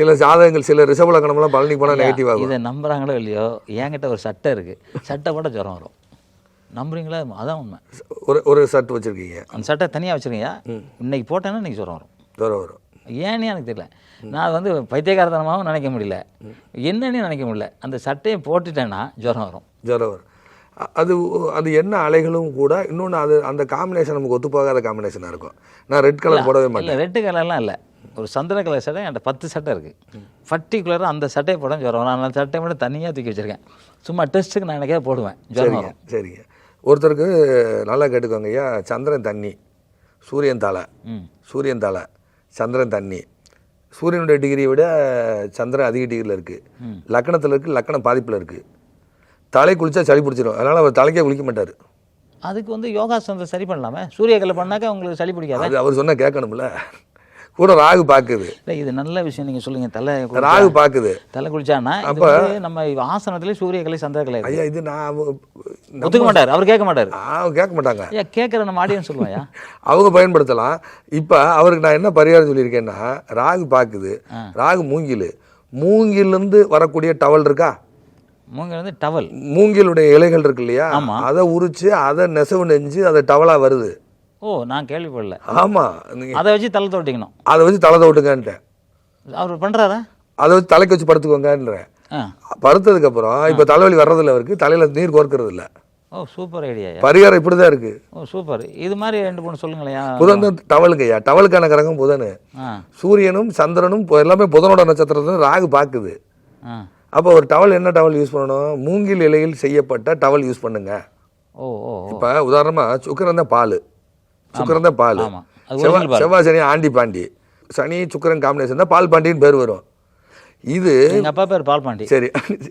சில ஜாதகங்கள் சில ரிஷப லக்னம்லாம் பழனி போனால் நெகட்டிவ் ஆகும். இதை நம்புறாங்களோ இல்லையோ, என்கிட்ட ஒரு சட்டை இருக்குது, சட்டை போட்டால் ஜுரம் வரும். நம்புறீங்களா? அதான் உண்மை. ஒரு ஷர்ட் வச்சுருக்கீங்க, அந்த சட்டை தனியாக வச்சுருக்கீங்க, இன்னைக்கு போட்டேன்னா இன்னைக்கு ஜுரம் வரும். ஜுரம் வரும். ஏன்னே எனக்கு தெரியல. நான் வந்து பைத்தியகாரத்தனமாகவும் நினைக்க முடியல, என்னன்னு நினைக்க முடியல. அந்த சட்டையை போட்டுட்டேன்னா ஜுரம் வரும். ஜுரம் வரும். அது என்ன அலைகளும் கூட இன்னொன்று அது அந்த காம்பினேஷன் நமக்கு ஒத்து போகாத காம்பினேஷனாக இருக்கும். நான் ரெட் கலர் போடவே மாட்டேன். இல்லை, ரெட்டு கலர்லாம் இல்லை, ஒரு சந்திர கலர் சட்டை என்கிட்ட 10 சட்டை இருக்குது. பர்டிகுலராக அந்த சட்டையை போட ஜுரம் வரும். நான் அந்த சட்டையை மட்டும் தனியாக தூக்கி வச்சுருக்கேன். சும்மா டெஸ்ட்டுக்கு நான் எனக்கே போடுவேன், ஜுரம் வரும். சரிங்க. ஒருத்தருக்கு நல்லா கேட்டுக்கோங்க ஐயா, சந்திரன் தண்ணி, சூரியன் தலை, சூரியன் தலை, சந்திரன் தண்ணி. சூரியனுடைய டிகிரியை விட சந்திரன் அதிக டிகிரியில் இருக்குது. லக்கணத்தில் இருக்குது, லக்கணம் பாதிப்பில் இருக்குது. தலை குளிச்சா சளி பிடிச்சிடும், அதனால் அவர் தலைக்கே குளிக்க மாட்டார். அதுக்கு வந்து யோகாசனத்தை சரி பண்ணலாமே. சூரியகலை பண்ணாக்கா உங்களுக்கு சளி பிடிக்காது. அது அவர் சொன்னால் கேட்கணும்ல. கூட ராகு பார்க்குது. இல்லை, இது நல்ல விஷயம் நீங்கள் சொல்லுங்கள். ராகு பார்க்குது, தலை குளிச்சானா அப்போ நம்ம ஆசனத்திலே சூரியகலை சந்திரகலை. ஐயா இது நான் ஒத்துக்க மாட்டார், அவர் கேட்க மாட்டார். கேட்க மாட்டாங்க. ஐயா கேட்குற நம்ம ஆடியன்ஸ் சொல்லுவாயா, அவங்க பயன்படுத்தலாம். இப்போ அவருக்கு நான் என்ன பரிகாரம் சொல்லியிருக்கேன்னா, ராகு பார்க்குது, ராகு மூங்கிலிருந்து வரக்கூடிய டவல் இருக்கா, மூங்கில் வந்து டவல், மூங்கிலுடைய இலைகள் இருக்கு இல்லையா, அதை உரிச்சு அதை நெசவு நெஞ்சு அதை டவலாக வருது. ஓ, நான் கேள்விப்படல. ஆமாம், அதை வச்சு தலை தோட்டிக்கணும். அதை வச்சு தலை தோட்டுங்கன்ட்டேன். அவர் பண்ணுறாரா? அதை வச்சு தலைக்கு வச்சு படுத்துக்கோங்கன்றேன். படுத்ததுக்கப்புறம் இப்போ தலைவலி வர்றதில்ல, அவருக்கு தலையில் நீர் கோர்க்கறது இல்லை. ஓ, சூப்பர் ஐடியா. பரிகாரம் இப்படி தான் இருக்குது. ஓ, சூப்பர். இது மாதிரி 2 சொல்லுங்களையா. புதன் தான் டவலுங்கய்யா, டவலுக்கான கிரகம் புதன். சூரியனும் சந்திரனும் எல்லாமே புதனோட நட்சத்திரத்தில் ராகு பார்க்குது. அப்போ ஒரு டவல் என்ன டவல் யூஸ் பண்ணணும், மூங்கில் இலையில் செய்யப்பட்ட டவல் யூஸ் பண்ணுங்க. ஓ ஓ. இப்போ உதாரணமாக சுக்கிரன் தான் பால், சுக்கிரன் தான் பால். செவ்வாய் சனி ஆண்டி பாண்டி, சனி சுக்கிரன் காம்பினேஷன் தான் பால் பாண்டின்னு பேர் வரும். இது எங்கள் அப்பா பேர் பால் பாண்டி. சரி,